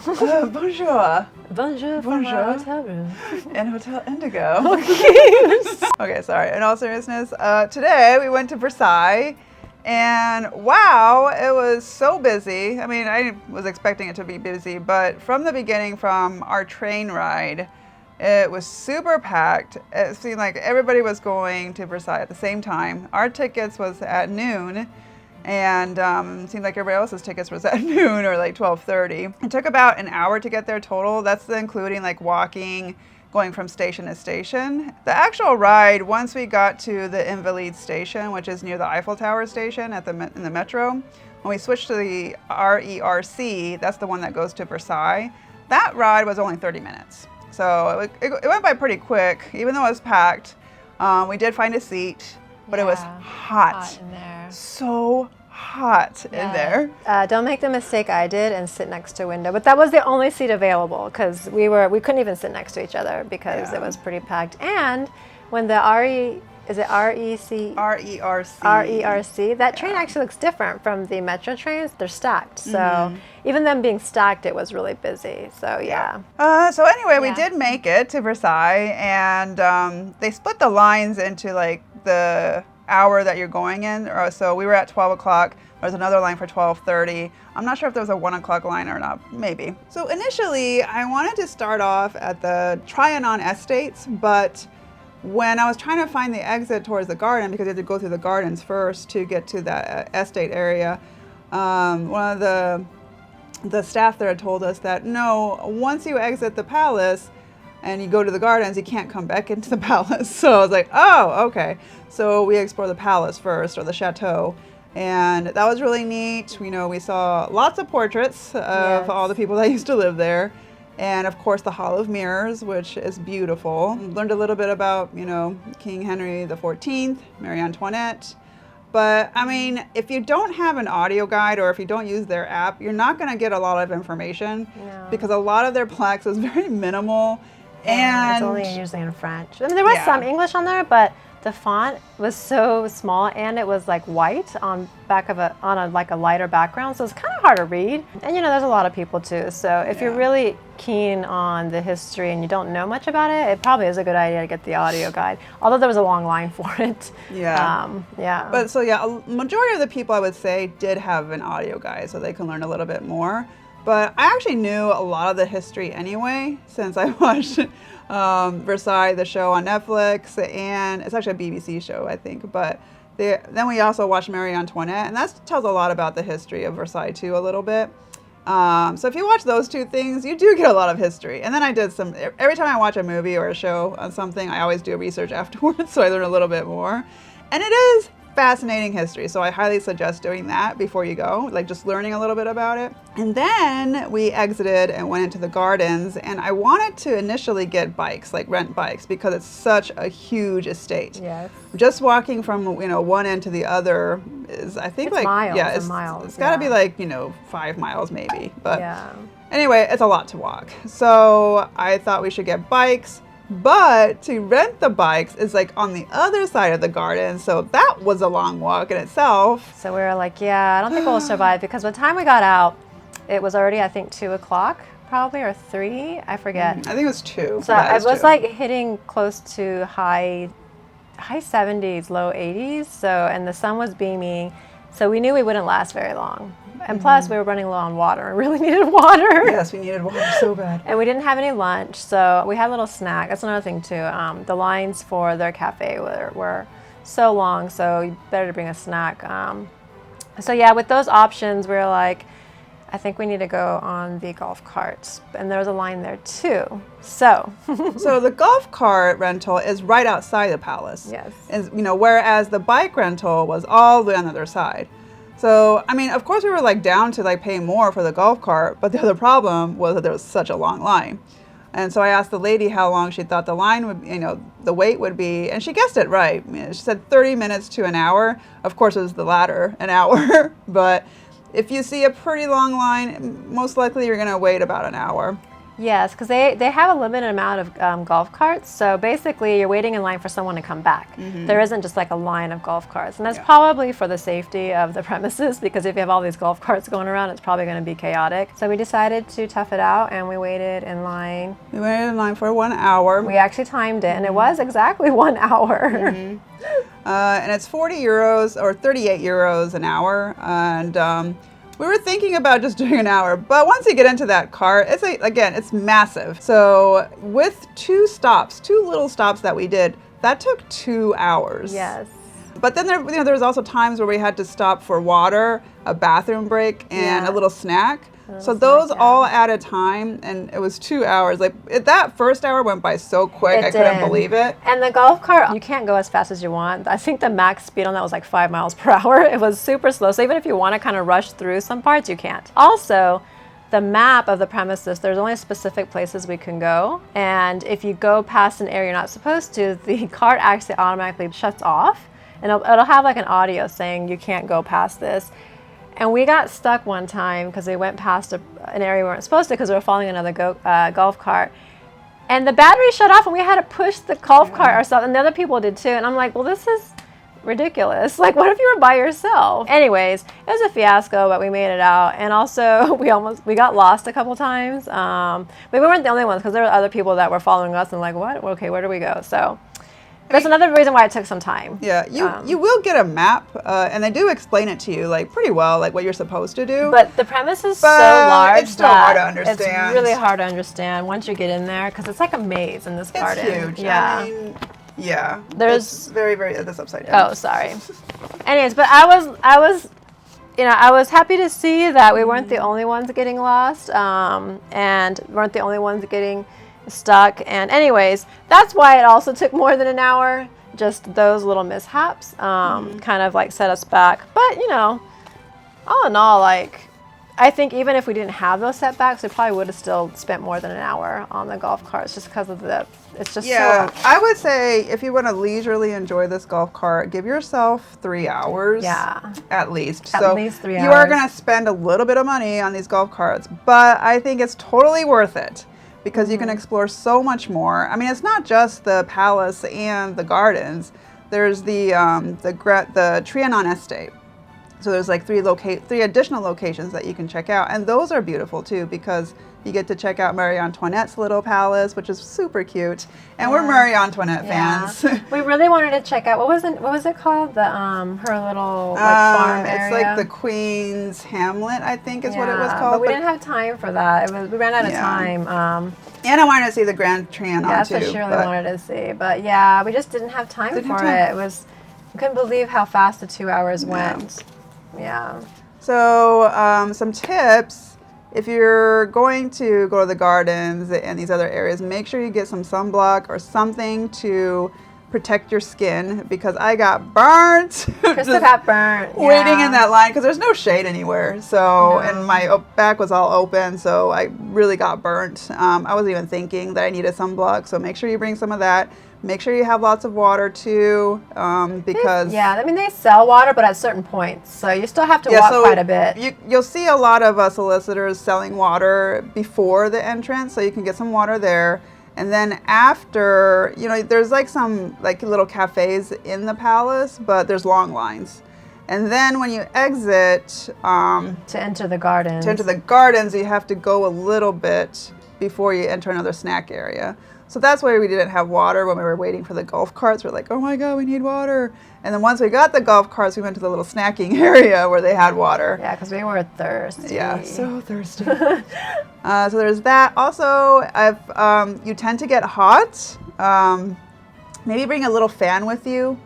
Bonjour. Bonjour from our hotel room. In Hotel Indigo. Okay. Okay, sorry. In all seriousness, today we went to Versailles, and wow, it was so busy. I mean, I was expecting it to be busy, but from the beginning, from our train ride, it was super packed. It seemed like everybody was going to Versailles at the same time. Our tickets was at noon, and it seemed like everybody else's tickets was at noon or like 12:30. It took about an hour to get there total. That's including like walking, going from station to station. The actual ride, once we got to the Invalides station, which is near the Eiffel Tower station in the metro, when we switched to the RER-C, that's the one that goes to Versailles, that ride was only 30 minutes. So it went by pretty quick, even though it was packed. We did find a seat, but it was hot in there. So hot in there. Don't make the mistake I did and sit next to a window. But that was the only seat available because we couldn't even sit next to each other because it was pretty packed. And when the REC? RER-C. That train actually looks different from the metro trains. They're stacked. So even them being stacked, it was really busy. So So anyway, we did make it to Versailles, and they split the lines into like the hour that you're going in. So we were at 12 o'clock. There was another line for 12:30. I'm not sure if there was a 1 o'clock line or not, maybe. So initially, I wanted to start off at the Trianon Estates, but when I was trying to find the exit towards the garden, because you had to go through the gardens first to get to that estate area, one of the staff there had told us that no, once you exit the palace and you go to the gardens, you can't come back into the palace. So I was like, oh, okay. So we explored the palace first, or the chateau. And that was really neat. You know, we saw lots of portraits of all the people that used to live there. And of course the Hall of Mirrors, which is beautiful. Learned a little bit about, you know, King Henry XIV, Marie Antoinette. But I mean, if you don't have an audio guide or if you don't use their app, you're not going to get a lot of information because a lot of their plaques is very minimal. And it's only usually in French. I mean, there was some English on there, but the font was so small and it was like white on a lighter background, so it's kind of hard to read. And you know, there's a lot of people too, so if you're really keen on the history and you don't know much about it, it probably is a good idea to get the audio guide, although there was a long line for it. But so a majority of the people, I would say, did have an audio guide so they can learn a little bit more. But I actually knew a lot of the history anyway, since I watched Versailles, the show on Netflix, and it's actually a BBC show, I think. But then we also watched Marie Antoinette, and that tells a lot about the history of Versailles too, a little bit. So if you watch those two things, you do get a lot of history. And then I did every time I watch a movie or a show on something, I always do research afterwards, so I learn a little bit more. And it is fascinating history, so I highly suggest doing that before you go, like just learning a little bit about it. And then we exited and went into the gardens, and I wanted to initially get bikes, like rent bikes, because it's such a huge estate. Yes. Just walking from, you know, one end to the other is, I think, it's like miles, it's got to be like, you know, 5 miles maybe. But anyway, it's a lot to walk. So I thought we should get bikes. But to rent the bikes is like on the other side of the garden, so that was a long walk in itself. So we were like, I don't think we'll survive, because by the time we got out, it was already, I think, 2 o'clock probably, or 3, I forget. I think it was 2. So I was like hitting close to high 70s, low 80s, so, and the sun was beaming, so we knew we wouldn't last very long. And plus, we were running low on water and really needed water. Yes, we needed water so bad. And we didn't have any lunch, so we had a little snack. That's another thing, too. The lines for their cafe were so long, so you better to bring a snack. So with those options, we were like, I think we need to go on the golf carts. And there was a line there, too. So the golf cart rental is right outside the palace. Yes. And, you know, whereas the bike rental was all the way on the other side. So, I mean, of course we were like down to like pay more for the golf cart, but the other problem was that there was such a long line. And so I asked the lady how long she thought the line would, you know, the wait would be, and she guessed it right. I mean, she said 30 minutes to an hour. Of course it was the latter, an hour, but if you see a pretty long line, most likely you're going to wait about an hour. Yes, because they have a limited amount of golf carts. So basically, you're waiting in line for someone to come back. There isn't just like a line of golf carts. And that's probably for the safety of the premises, because if you have all these golf carts going around, it's probably going to be chaotic. So we decided to tough it out, and we waited in line. We waited in line for 1 hour. We actually timed it, and it was exactly 1 hour. And it's 40 euros or 38 euros an hour. And we were thinking about just doing an hour, but once you get into that cart, it's massive. So with two little stops that we did, that took 2 hours. Yes. But then there was also times where we had to stop for water, a bathroom break, and a little snack. So those all added time, and it was 2 hours. Like that first hour went by so quick, I couldn't believe it. And the golf cart, you can't go as fast as you want. I think the max speed on that was like 5 miles per hour. It was super slow. So even if you want to kind of rush through some parts, you can't. Also, the map of the premises, there's only specific places we can go. And if you go past an area you're not supposed to, the cart actually automatically shuts off. And it'll have like an audio saying you can't go past this. And we got stuck one time because we went past an area we weren't supposed to because we were following another golf cart. And the battery shut off and we had to push the golf cart ourselves, and the other people did too. And I'm like, well, this is ridiculous. Like, what if you were by yourself? Anyways, it was a fiasco, but we made it out. And also, we got lost a couple times. But we weren't the only ones, because there were other people that were following us and like, what? Okay, where do we go? So that's another reason why it took some time. Yeah, you will get a map, and they do explain it to you like pretty well, like what you're supposed to do. But the premise is so large it's still hard to understand. It's really hard to understand once you get in there, because it's like a maze in this garden. It's huge. Yeah. I mean, yeah. There's it's very, this upside down. Oh, sorry. Anyways, but I was happy to see that we weren't the only ones getting lost, and weren't the only ones getting stuck. And anyways, that's why it also took more than an hour. Just those little mishaps kind of like set us back. But all in all, like, I think even if we didn't have those setbacks, we probably would have still spent more than an hour on the golf carts, just because of it's just so. I would say if you want to leisurely enjoy this golf cart, give yourself 3 hours. Yeah. At least. At least 3 hours. You are going to spend a little bit of money on these golf carts, but I think it's totally worth it, because you can explore so much more. I mean, it's not just the palace and the gardens. There's the Trianon Estate. So there's like three additional locations that you can check out, and those are beautiful too, because you get to check out Marie Antoinette's little palace, which is super cute, and we're Marie Antoinette fans. We really wanted to check out what was it called, the her little farm area. It's like the Queen's Hamlet, I think is what it was called. But we didn't have time for that. We ran out of time. And I wanted to see the Grand Trianon too. That's what she really wanted to see, but yeah, we just didn't have time for it. We couldn't believe how fast the 2 hours went. Yeah. So some tips: if you're going to go to the gardens and these other areas, make sure you get some sunblock or something to protect your skin, because I got burnt. Crystal got burnt. Waiting in that line because there's no shade anywhere. So, and my back was all open, so I really got burnt. I wasn't even thinking that I needed sunblock, so make sure you bring some of that. Make sure you have lots of water too, because they sell water, but at certain points, so you still have to walk quite a bit. You'll see a lot of solicitors selling water before the entrance, so you can get some water there. And then after, there's like some like little cafes in the palace, but there's long lines. And then when you exit to enter the gardens, you have to go a little bit before you enter another snack area. So that's why we didn't have water when we were waiting for the golf carts. We're like, oh my God, we need water. And then once we got the golf carts, we went to the little snacking area where they had water. Yeah, because we were thirsty. Yeah, so thirsty. So there's that. Also, you tend to get hot. Maybe bring a little fan with you,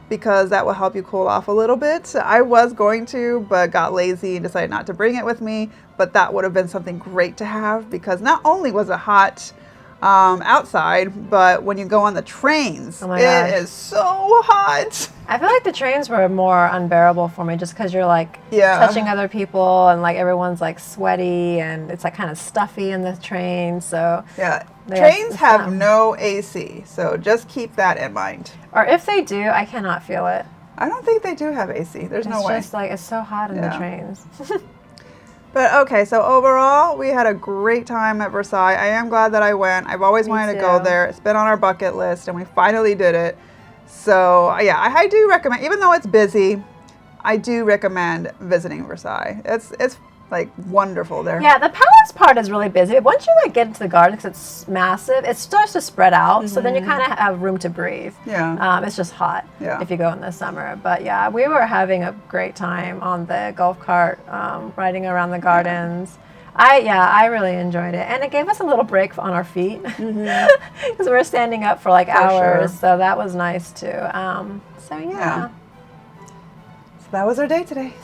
because that will help you cool off a little bit. I was going to, but got lazy and decided not to bring it with me. But that would have been something great to have, because not only was it hot outside, but when you go on the trains, it is so hot. I feel like the trains were more unbearable for me, just because you're like touching other people, and like everyone's like sweaty, and it's like kind of stuffy in the train. So trains have no AC, so just keep that in mind. Or if they do, I cannot feel it. I don't think they do have AC. There's no way. It's just like it's so hot in the trains. But okay, so overall, we had a great time at Versailles. I am glad that I went. I've always wanted to go there. It's been on our bucket list, and we finally did it. So yeah, I do recommend, even though it's busy, I do recommend visiting Versailles. It's like wonderful there. Yeah, the palace part is really busy. But once you like get into the garden, because it's massive, it starts to spread out. So then you kind of have room to breathe. Yeah. It's just hot Yeah. if you go in the summer. But yeah, we were having a great time on the golf cart, riding around the gardens. I really enjoyed it, and it gave us a little break on our feet because we were standing up for like hours. Sure. So that was nice too. So yeah. So that was our day today.